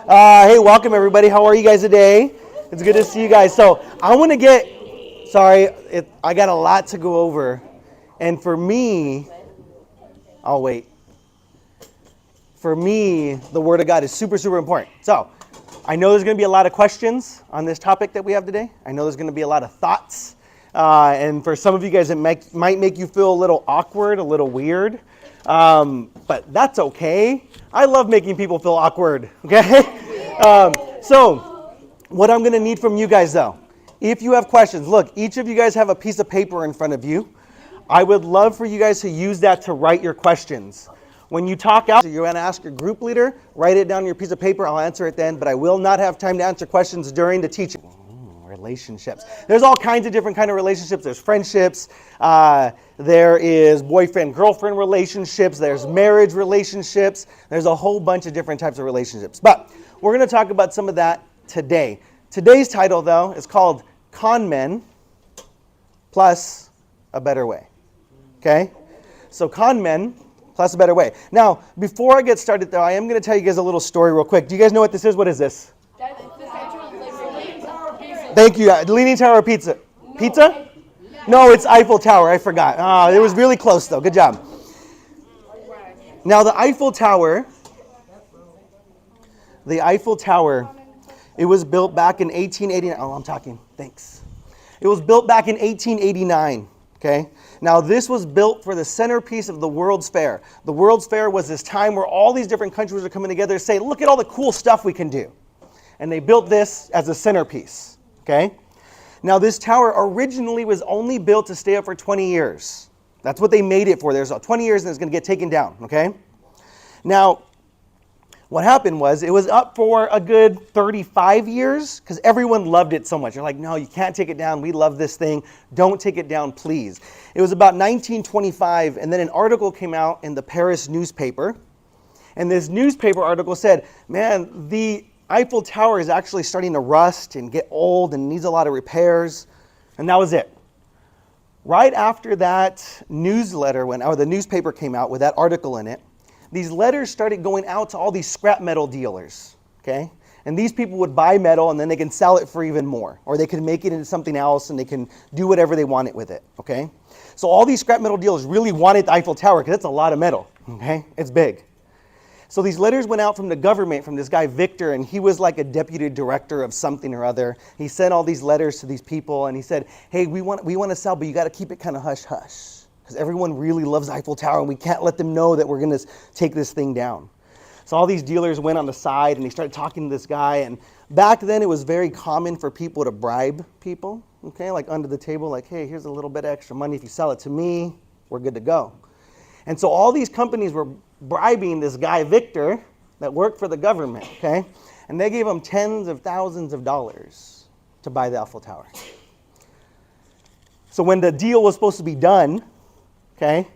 Hey, welcome everybody. How are you guys today? It's good to see you guys. So I want to I got a lot to go over. And for me, I'll wait. For me, the Word of God is super, super important. So I know there's going to be a lot of questions on this topic that we have today. I know there's going to be a lot of thoughts. And for some of you guys, it might make you feel a little awkward, a little weird. But that's okay. I love making people feel awkward, okay? So what I'm going to need from you guys, though, if you have questions, look, each of you guys have a piece of paper in front of you. I would love for you guys to use that to write your questions. When you talk out, you're going to ask your group leader, write it down on your piece of paper. I'll answer it then, but I will not have time to answer questions during the teaching. Relationships. There's all kinds of different kind of relationships. There's friendships. There is boyfriend-girlfriend relationships. There's marriage relationships. There's a whole bunch of different types of relationships. But we're going to talk about some of that today. Today's title, though, is called Conmen plus a better way. Okay? So Conmen plus a better way. Now, before I get started, though, I am going to tell you guys a little story real quick. Do you guys know what this is? What is this? Thank you. Leaning Tower Pizza. Pizza? No, it's Eiffel Tower. I forgot. It was really close, though. Good job. Now, the Eiffel Tower, it was built back in 1889. Oh, I'm talking. Thanks. It was built back in 1889. Okay? Now, this was built for the centerpiece of the World's Fair. The World's Fair was this time where all these different countries are coming together to say, look at all the cool stuff we can do. And they built this as a centerpiece. Okay? Now, this tower originally was only built to stay up for 20 years. That's what they made it for. There's 20 years and it's going to get taken down. Okay? Now, what happened was it was up for a good 35 years because everyone loved it so much. They're like, no, you can't take it down. We love this thing. Don't take it down, please. It was about 1925, and then an article came out in the Paris newspaper. And this newspaper article said, man, the Eiffel Tower is actually starting to rust and get old and needs a lot of repairs. And that was it. Right after that newsletter or the newspaper came out with that article in it, these letters started going out to all these scrap metal dealers. Okay? And these people would buy metal and then they can sell it for even more. Or they can make it into something else and they can do whatever they want it with it. Okay? So all these scrap metal dealers really wanted the Eiffel Tower because it's a lot of metal. Okay? It's big. So these letters went out from the government, from this guy Victor, and he was like a deputy director of something or other. He sent all these letters to these people, and he said, hey, we want to sell, but you got to keep it kind of hush-hush, because everyone really loves Eiffel Tower, and we can't let them know that we're going to take this thing down. So all these dealers went on the side, and they started talking to this guy, and back then it was very common for people to bribe people, okay, like under the table, like, hey, here's a little bit of extra money. If you sell it to me, we're good to go. And so all these companies were bribing this guy, Victor, that worked for the government, okay? And they gave him tens of thousands of dollars to buy the Eiffel Tower. So when the deal was supposed to be done, okay,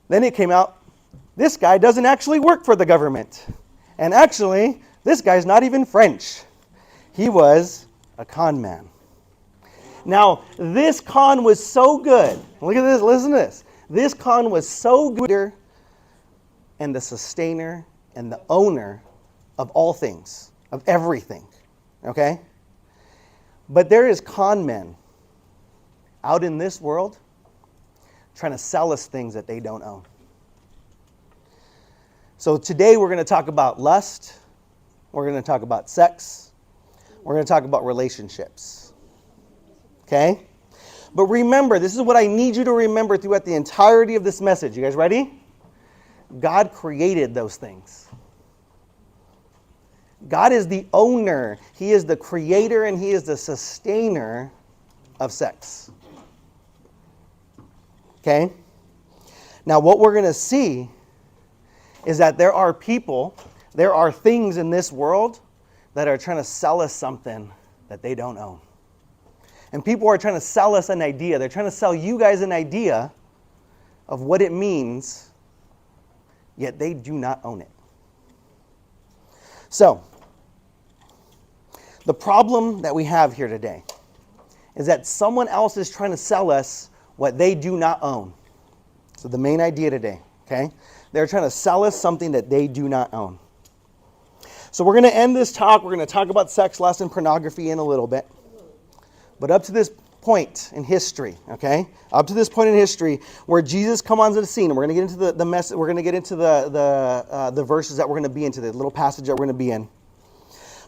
then it came out, this guy doesn't actually work for the government. And actually, this guy's not even French. He was a con man. Now, this con was so good. Look at this, listen to this. This con was so good and the sustainer and the owner of all things, of everything, okay? But there is con men out in this world trying to sell us things that they don't own. So today we're going to talk about lust, we're going to talk about sex, we're going to talk about relationships, okay? But remember, this is what I need you to remember throughout the entirety of this message. You guys ready? God created those things. God is the owner. He is the creator and He is the sustainer of sex. Okay? Now what we're going to see is that there are people, there are things in this world that are trying to sell us something that they don't own. And people are trying to sell us an idea. They're trying to sell you guys an idea of what it means, yet they do not own it. So, the problem that we have here today is that someone else is trying to sell us what they do not own. So the main idea today, okay? They're trying to sell us something that they do not own. So we're going to end this talk. We're going to talk about sex, lust, and pornography in a little bit. But up to this point in history, okay? Up to this point in history where Jesus comes onto the scene, and we're going to get into the mess. We're going to get into the verses that we're going to be into, the little passage that we're going to be in.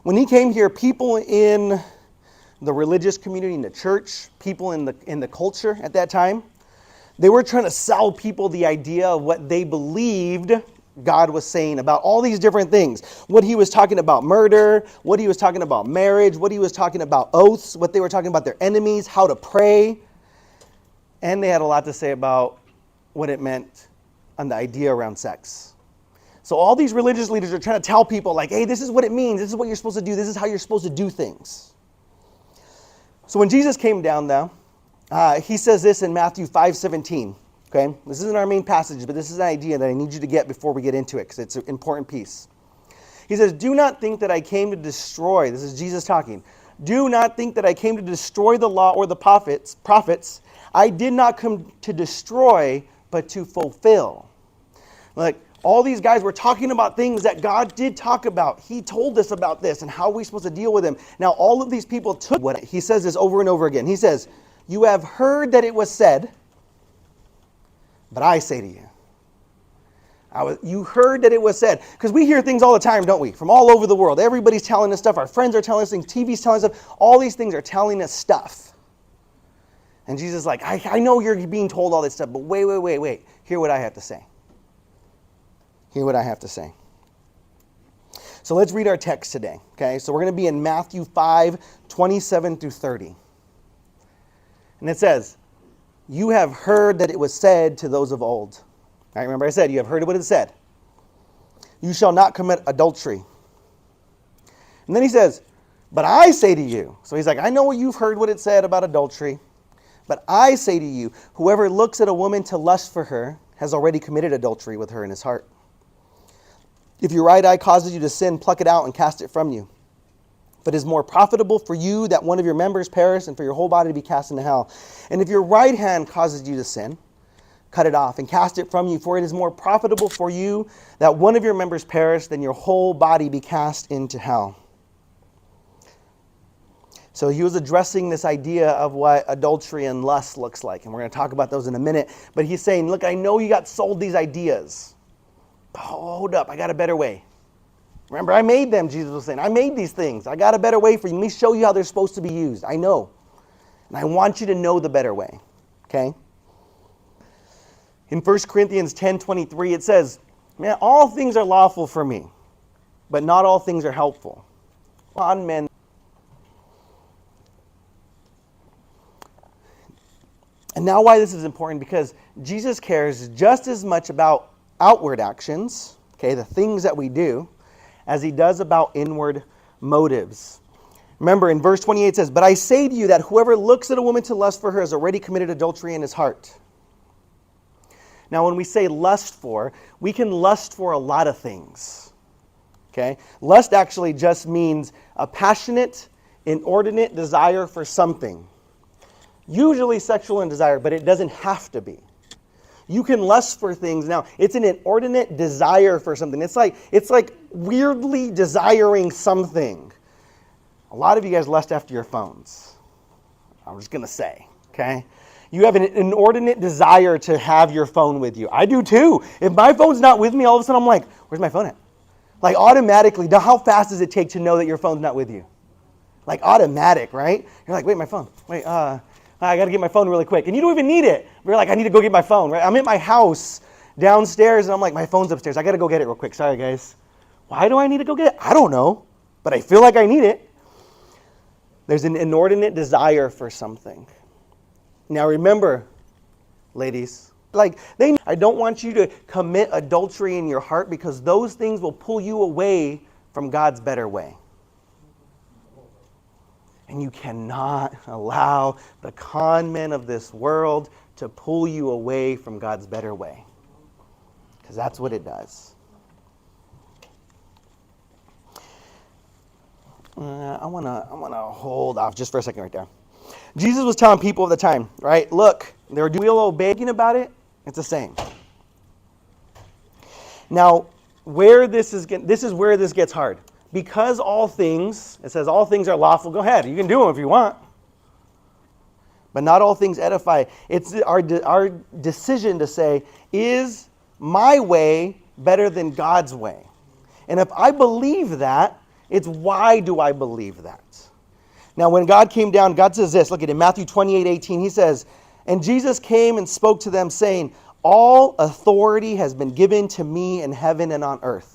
When he came here, people in the religious community, in the church, people in the culture at that time, they were trying to sell people the idea of what they believed God was saying about all these different things. What he was talking about murder, what he was talking about marriage, what he was talking about oaths, what they were talking about their enemies, how to pray. And they had a lot to say about what it meant and the idea around sex. So all these religious leaders are trying to tell people like, hey, this is what it means. This is what you're supposed to do. This is how you're supposed to do things. So when Jesus came down though, he says this in Matthew 5:17. Okay, this isn't our main passage, but this is an idea that I need you to get before we get into it because it's an important piece. He says, do not think that I came to destroy. This is Jesus talking. Do not think that I came to destroy the law or the prophets. I did not come to destroy, but to fulfill. Like, all these guys were talking about things that God did talk about. He told us about this and how we're supposed to deal with them. Now, all of these people took what he says this over and over again. He says, you have heard that it was said, but I say to you. You heard that it was said. Because we hear things all the time, don't we? From all over the world. Everybody's telling us stuff. Our friends are telling us things. TV's telling us stuff. All these things are telling us stuff. And Jesus is like, I know you're being told all this stuff, but wait. Hear what I have to say. Hear what I have to say. So let's read our text today. Okay, so we're going to be in Matthew 5:27 through 30. And it says, you have heard that it was said to those of old. All right, remember I said, you have heard what it said. You shall not commit adultery. And then he says, but I say to you. So he's like, I know you've heard what it said about adultery. But I say to you, whoever looks at a woman to lust for her has already committed adultery with her in his heart. If your right eye causes you to sin, pluck it out and cast it from you. But it is more profitable for you that one of your members perish and for your whole body to be cast into hell. And if your right hand causes you to sin, cut it off and cast it from you. For it is more profitable for you that one of your members perish than your whole body be cast into hell. So he was addressing this idea of what adultery and lust looks like. And we're going to talk about those in a minute. But he's saying, look, I know you got sold these ideas. But hold up, I got a better way. Remember, I made them, Jesus was saying. I made these things. I got a better way for you. Let me show you how they're supposed to be used. I know. And I want you to know the better way. Okay? In 1 Corinthians 10:23, it says, man, all things are lawful for me, but not all things are helpful. Conmen. And now why this is important, because Jesus cares just as much about outward actions, okay, the things that we do, as he does about inward motives. Remember, in verse 28 it says, but I say to you that whoever looks at a woman to lust for her has already committed adultery in his heart. Now, when we say lust for, we can lust for a lot of things. Okay? Lust actually just means a passionate, inordinate desire for something. Usually sexual in desire, but it doesn't have to be. You can lust for things. Now, it's an inordinate desire for something. It's like weirdly desiring something. A lot of you guys lust after your phones. I'm just going to say, okay? You have an inordinate desire to have your phone with you. I do too. If my phone's not with me, all of a sudden I'm like, where's my phone at? Like automatically, how fast does it take to know that your phone's not with you? Like automatic, right? You're like, wait, my phone. Wait, I got to get my phone really quick. And you don't even need it. You're like, I need to go get my phone, right? I'm at my house downstairs, and I'm like, my phone's upstairs. I got to go get it real quick. Sorry, guys. Why do I need to go get it? I don't know, but I feel like I need it. There's an inordinate desire for something. Now remember, ladies, I don't want you to commit adultery in your heart, because those things will pull you away from God's better way. And you cannot allow the con men of this world to pull you away from God's better way. Because that's what it does. I want to hold off just for a second right there. Jesus was telling people of the time, right? Look, they're doing obeying about it. It's the same. Now, this is where this gets hard. because all things, it says all things are lawful. Go ahead, you can do them if you want. But not all things edify. It's our decision to say, is my way better than God's way? And if I believe that, it's why do I believe that? Now, when God came down, God says this. Look at it, Matthew 28:18. He says, and Jesus came and spoke to them, saying, all authority has been given to me in heaven and on earth.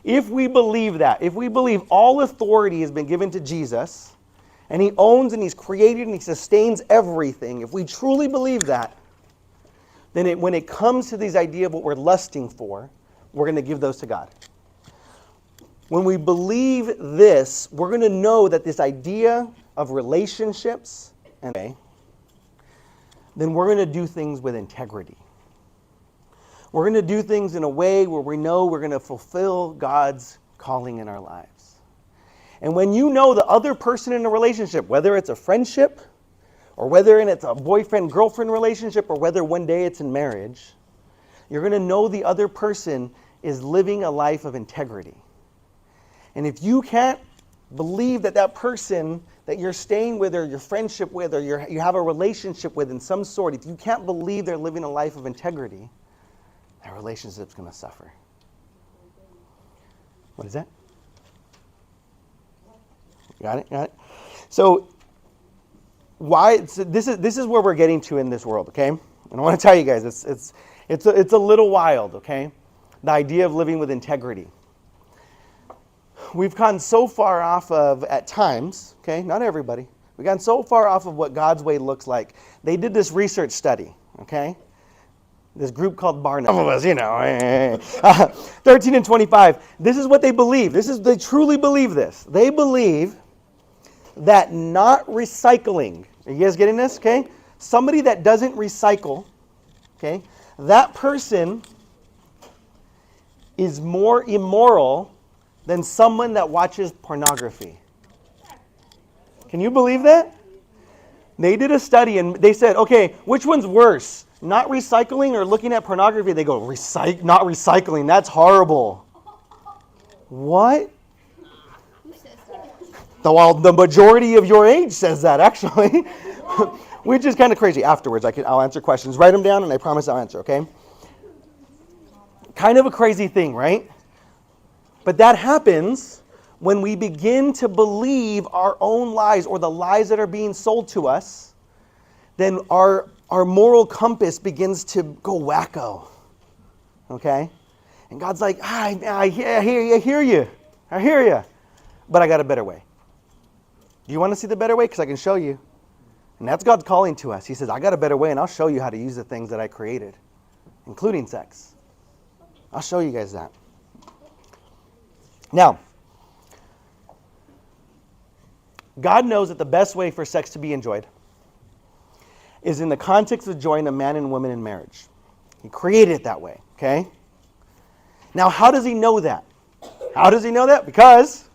If we believe that, if we believe all authority has been given to Jesus, and he owns and he's created and he sustains everything, if we truly believe that, then when it comes to this idea of what we're lusting for, we're going to give those to God. When we believe this, we're going to know that this idea of relationships, then we're going to do things with integrity. We're going to do things in a way where we know we're going to fulfill God's calling in our lives. And when you know the other person in a relationship, whether it's a friendship, or whether it's a boyfriend-girlfriend relationship, or whether one day it's in marriage, you're going to know the other person is living a life of integrity. And if you can't believe that that person that you're staying with, or your friendship with, or you have a relationship with in some sort, if you can't believe they're living a life of integrity, that relationship's going to suffer. What is that? Got it? Got it? So, this is where we're getting to in this world, okay? And I want to tell you guys, it's a little wild, okay? The idea of living with integrity. We've gone so far off of, at times, okay, not everybody, we've gone so far off of what God's way looks like. They did this research study, okay? This group called Barna. Some of us, 13 and 25. This is what they believe. They truly believe this. They believe that not recycling, are you guys getting this, okay? Somebody that doesn't recycle, okay, that person is more immoral than someone that watches pornography. Can you believe that? They did a study and they said, okay, which one's worse? Not recycling or looking at pornography? They go, not recycling, that's horrible. What? Well, the majority of your age says that, actually. Which is kind of crazy. Afterwards, I'll answer questions. Write them down and I promise I'll answer, okay? Kind of a crazy thing, right? But that happens when we begin to believe our own lies or the lies that are being sold to us. Then our moral compass begins to go wacko. Okay? And God's like, I hear you. But I got a better way. Do you want to see the better way? Because I can show you. And that's God's calling to us. He says, I got a better way and I'll show you how to use the things that I created, including sex. I'll show you guys that. Now, God knows that the best way for sex to be enjoyed is in the context of joining a man and woman in marriage. He created it that way, okay? Now, how does he know that? How does he know that? Because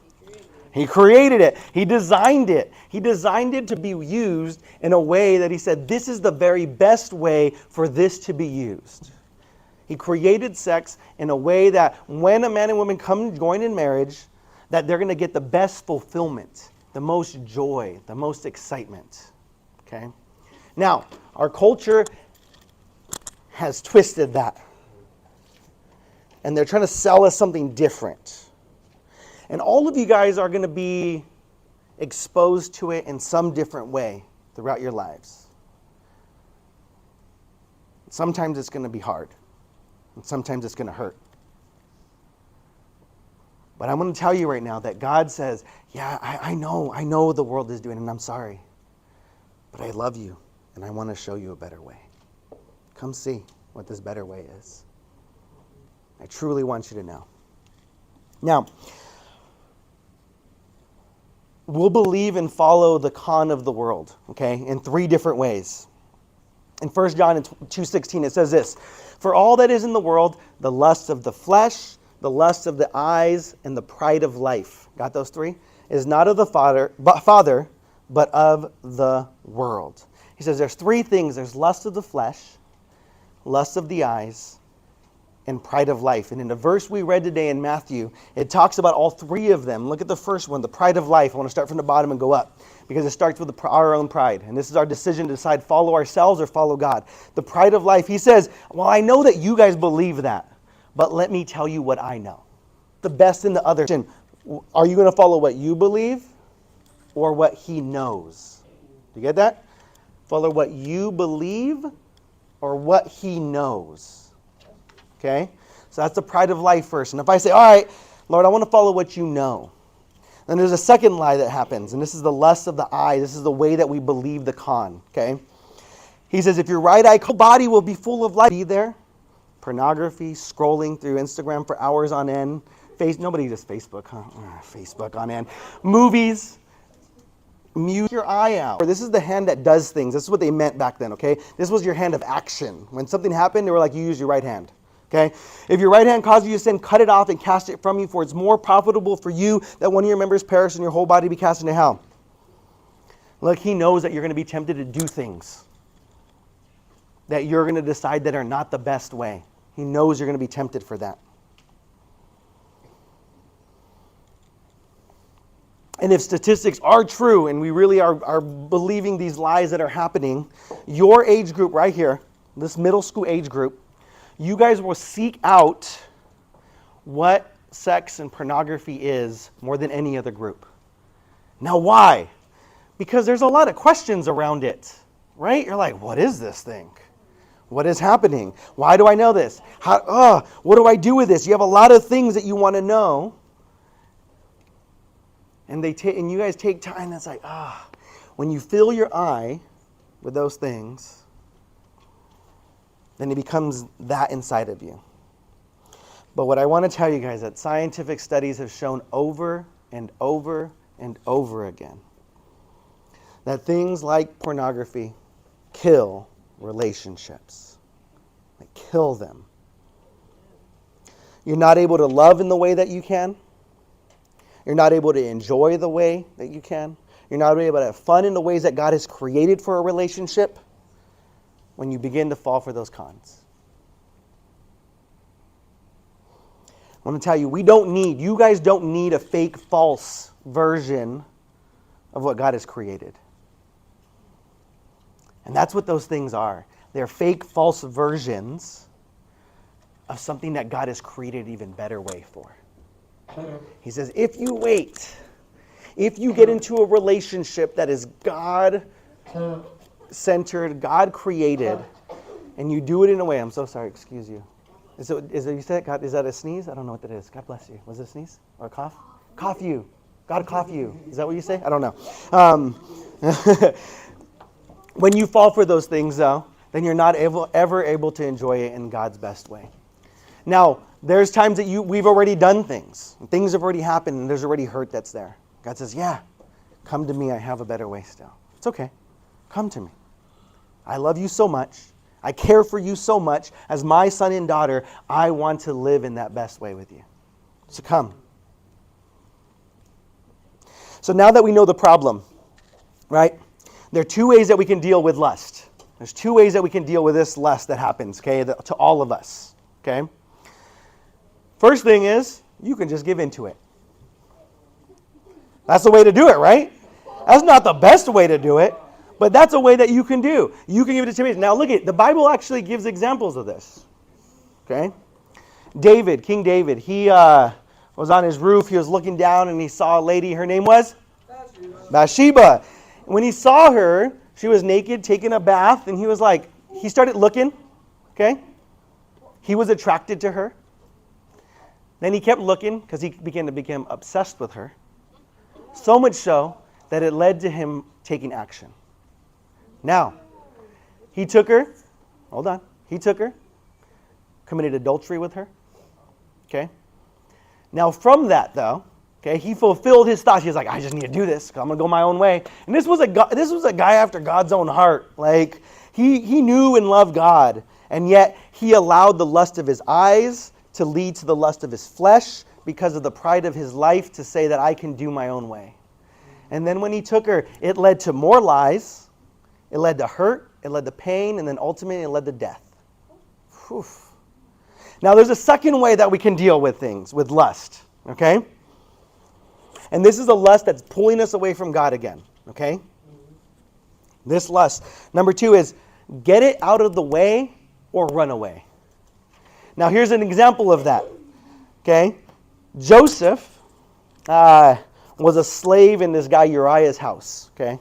he created it. He designed it. He designed it to be used in a way that he said, this is the very best way for this to be used. He created sex in a way that when a man and woman come join in marriage, that they're going to get the best fulfillment, the most joy, the most excitement. Okay? Now, our culture has twisted that. And they're trying to sell us something different. And all of you guys are going to be exposed to it in some different way throughout your lives. Sometimes it's going to be hard. And sometimes it's going to hurt. But I'm going to tell you right now that God says, yeah, I know the world is doing it, and I'm sorry. But I love you, and I want to show you a better way. Come see what this better way is. I truly want you to know. Now, we'll believe and follow the con of the world, okay, in 3 different ways. In 1 John 2:16, it says this, for all that is in the world, the lust of the flesh, the lust of the eyes, and the pride of life, got those 3? Is not of the Father, but of the world. He says there's 3 things. There's lust of the flesh, lust of the eyes, and pride of life. And in the verse we read today in Matthew, it talks about all three of them. Look at the first one, the pride of life. I want to start from the bottom and go up because it starts with our own pride. And this is our decision to decide follow ourselves or follow God. The pride of life. He says, well, I know that you guys believe that, but let me tell you what I know. The best in the other. Are you going to follow what you believe or what he knows? Do you get that? Follow what you believe or what he knows. Okay? So that's the pride of life first. And if I say, all right, Lord, I want to follow what you know. Then there's a second lie that happens. And this is the lust of the eye. This is the way that we believe the con. Okay? He says, if your right eye body will be full of light, be there. Pornography, scrolling through Instagram for hours on end. Nobody does Facebook, huh? Facebook on end. Movies. Mute your eye out. This is the hand that does things. This is what they meant back then, okay? This was your hand of action. When something happened, they were like, you use your right hand. Okay? If your right hand causes you to sin, cut it off and cast it from you, for it's more profitable for you that one of your members perish and your whole body be cast into hell. Look, he knows that you're going to be tempted to do things that you're going to decide that are not the best way. He knows you're going to be tempted for that. And if statistics are true and we really are believing these lies that are happening, your age group right here, this middle school age group, you guys will seek out what sex and pornography is more than any other group. Now why? Because there's a lot of questions around it, right? You're like, what is this thing? What is happening? Why do I know this? What do I do with this? You have a lot of things that you want to know. And you guys take time, that's like, when you fill your eye with those things, then it becomes that inside of you. But what I want to tell you guys, that scientific studies have shown over and over and over again that things like pornography kill relationships. They kill them. You're not able to love in the way that you can. You're not able to enjoy the way that you can. You're not able to have fun in the ways that God has created for a relationship when you begin to fall for those cons. I want to tell you, you guys don't need a fake, false version of what God has created. And that's what those things are. They're fake, false versions of something that God has created an even better way for. He says, if you wait, if you get into a relationship that is God-centered, God-created, and you do it in a way, I'm so sorry, excuse you. You said God, is that a sneeze? I don't know what that is. God bless you. Was it a sneeze or a cough? Cough you. God cough you. Is that what you say? I don't know. When you fall for those things, though, then you're not ever able to enjoy it in God's best way. Now, there's times that we've already done things. Things have already happened and there's already hurt that's there. God says, yeah, come to me. I have a better way still. It's okay. Come to me. I love you so much. I care for you so much. As my son and daughter, I want to live in that best way with you. So come. So now that we know the problem, right? There are two ways that we can deal with lust. There's two ways that we can deal with this lust that happens, okay, to all of us, okay? First thing is, you can just give into it. That's the way to do it, right? That's not the best way to do it, but that's a way that you can do. You can give it to temptation. Now look at, the Bible actually gives examples of this, okay? King David, he was on his roof, he was looking down and he saw a lady, her name was? Bathsheba. When he saw her, she was naked, taking a bath, and he started looking, okay? He was attracted to her. Then he kept looking because he began to become obsessed with her. So much so that it led to him taking action. Now, he took her, committed adultery with her, okay? Now from that though, okay, he fulfilled his thoughts. He was like, I just need to do this. I'm going to go my own way. And this was a guy after God's own heart. Like, he knew and loved God. And yet, he allowed the lust of his eyes to lead to the lust of his flesh because of the pride of his life to say that I can do my own way. And then when he took her, it led to more lies. It led to hurt. It led to pain. And then ultimately, it led to death. Whew. Now, there's a second way that we can deal with things, with lust, okay? And this is a lust that's pulling us away from God again, okay? This lust. Number 2 is get it out of the way or run away. Now, here's an example of that, okay? Joseph was a slave in this guy Uriah's house, okay?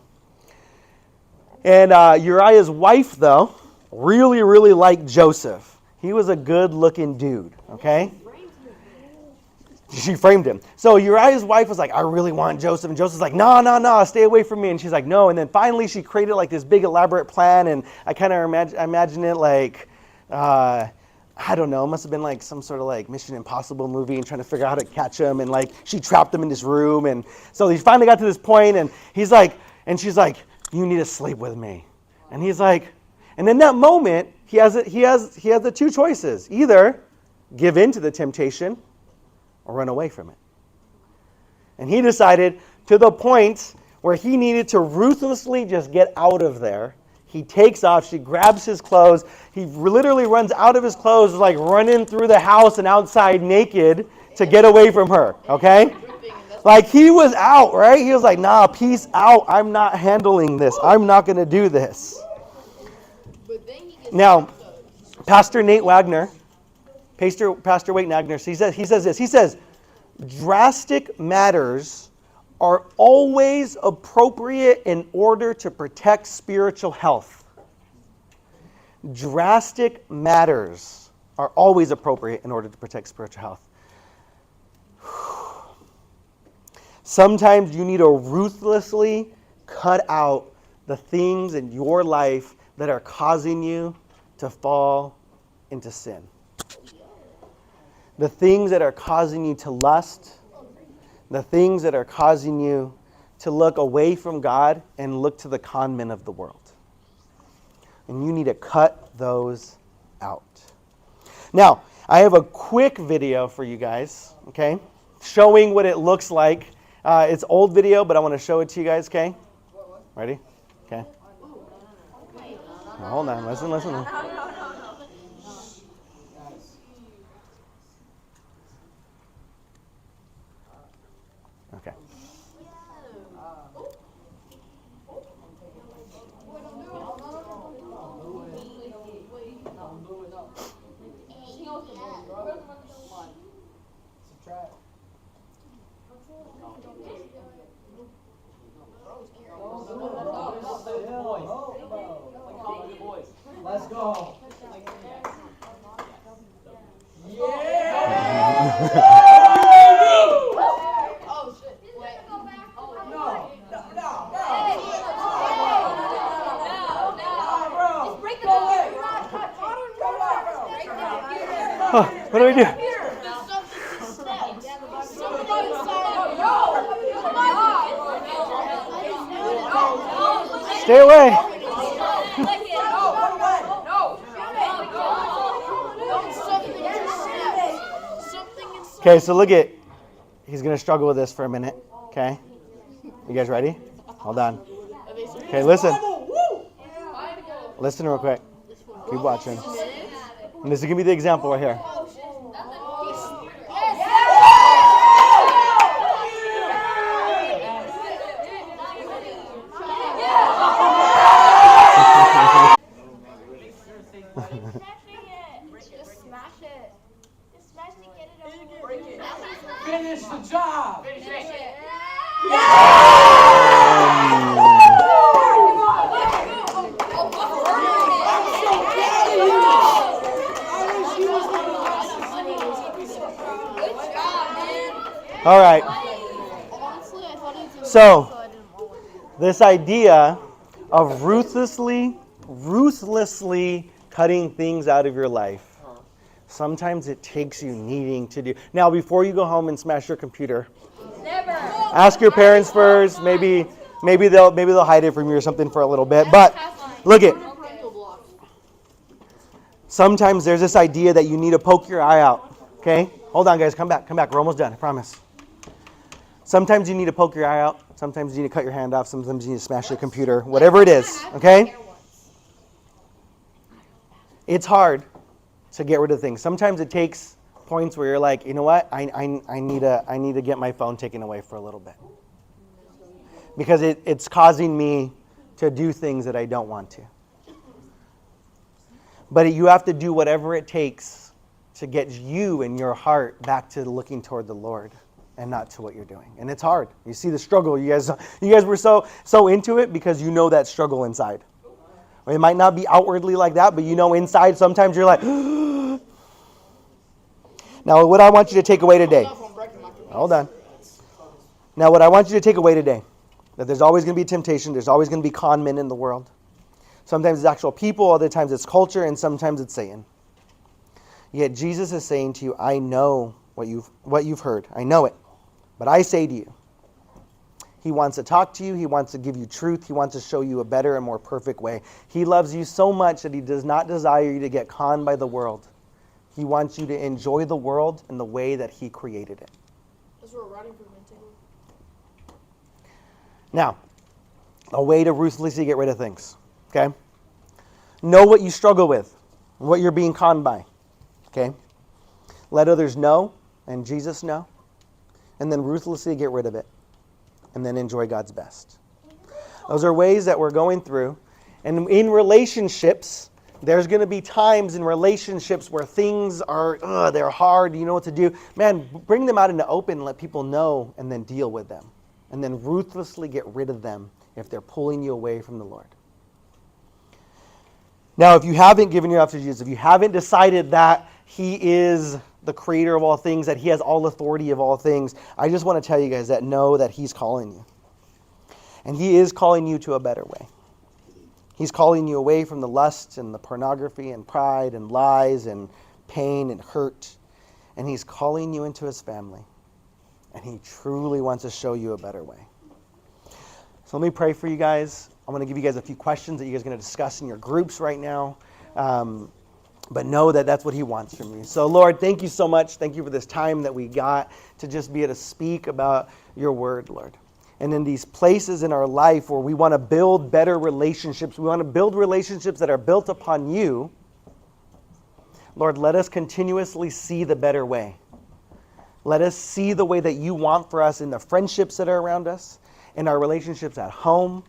And Uriah's wife, though, really, really liked Joseph. He was a good-looking dude, okay? She framed him. So Uriah's wife was like, I really want Joseph. And Joseph's like, no, stay away from me. And she's like, no. And then finally she created like this big elaborate plan. And I kind of imagine it like, I don't know, it must have been like some sort of like Mission Impossible movie and trying to figure out how to catch him. And like she trapped him in this room. And so he finally got to this point and he's like, and she's like, you need to sleep with me. And he's like, and in that moment, he has the two choices. Either give in to the temptation or run away from it. And he decided to the point where he needed to ruthlessly just get out of there. He takes off, she grabs his clothes, he literally runs out of his clothes, like running through the house and outside naked to get away from her, okay? Like he was out, right? He was like, nah, peace out. I'm not handling this. I'm not going to do this. Now, Pastor Nate Wagner, Pastor Wade Wagner, he says this. He says, drastic matters are always appropriate in order to protect spiritual health. Drastic matters are always appropriate in order to protect spiritual health. Sometimes you need to ruthlessly cut out the things in your life that are causing you to fall into sin. The things that are causing you to lust, the things that are causing you to look away from God and look to the conmen of the world. And you need to cut those out. Now, I have a quick video for you guys, okay, showing what it looks like. It's old video, but I want to show it to you guys, okay? Ready? Okay. Now, hold on, listen. Okay. Let's go. Oh shit. Wait. No. Just break the computer. What do we do? Stay away. Okay, so look at, he's going to struggle with this for a minute, okay? You guys ready? Hold on. Okay, listen. Listen real quick. Keep watching. And this is going to be the example right here. Finish the job. All right. So, this idea of ruthlessly cutting things out of your life. Sometimes it takes you needing to do. Now, before you go home and smash your computer, ask your parents first. Maybe they'll hide it from you or something for a little bit. But look it. Sometimes there's this idea that you need to poke your eye out. Okay? Hold on, guys. Come back. We're almost done. I promise. Sometimes you need to poke your eye out. Sometimes you need to cut your hand off. Sometimes you need to smash your computer. Whatever it is. Okay? It's hard. to get rid of things. Sometimes it takes points where you're like, you know what, I need to get my phone taken away for a little bit. Because it's causing me to do things that I don't want to. But you have to do whatever it takes to get you and your heart back to looking toward the Lord and not to what you're doing. And it's hard. You see the struggle. You guys were so into it because you know that struggle inside. Or it might not be outwardly like that, but you know inside sometimes you're like, Now what I want you to take away today. Hold on. Now what I want you to take away today, that there's always going to be temptation, there's always going to be con men in the world. Sometimes it's actual people, other times it's culture, and sometimes it's Satan. Yet Jesus is saying to you, I know what you've heard. I know it. But I say to you, he wants to talk to you. He wants to give you truth. He wants to show you a better and more perfect way. He loves you so much that he does not desire you to get conned by the world. He wants you to enjoy the world in the way that he created it. That's what we're running from. Now, a way to ruthlessly get rid of things. Okay? Know what you struggle with, what you're being conned by. Okay? Let others know, and Jesus know, and then ruthlessly get rid of it, and then enjoy God's best. Those are ways that we're going through. And in relationships, there's going to be times in relationships where things are, they're hard, you know what to do. Man, bring them out into open and let people know, and then deal with them. And then ruthlessly get rid of them if they're pulling you away from the Lord. Now, if you haven't given your life to Jesus, if you haven't decided that he is the creator of all things, that he has all authority of all things, I just want to tell you guys that know that he's calling you. And he is calling you to a better way. He's calling you away from the lust and the pornography and pride and lies and pain and hurt. And he's calling you into his family. And he truly wants to show you a better way. So let me pray for you guys. I'm going to give you guys a few questions that you guys are going to discuss in your groups right now. But know that that's what he wants from you. So Lord, thank you so much. Thank you for this time that we got to just be able to speak about your word, Lord. And in these places in our life where we want to build better relationships, we want to build relationships that are built upon you, Lord, let us continuously see the better way. Let us see the way that you want for us in the friendships that are around us, in our relationships at home,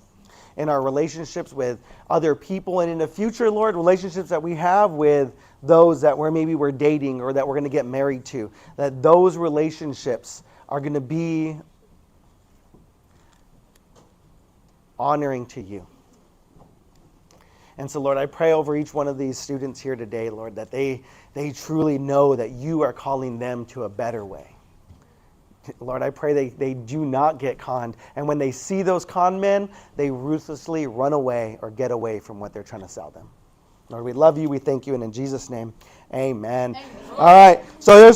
in our relationships with other people, and in the future, Lord, relationships that we have with those that we're dating or that we're going to get married to, that those relationships are going to be honoring to you. And so, Lord, I pray over each one of these students here today, Lord, that they truly know that you are calling them to a better way. Lord, I pray they do not get conned. And when they see those con men, they ruthlessly run away or get away from what they're trying to sell them. Lord, we love you. We thank you. And in Jesus' name, amen. All right. So there's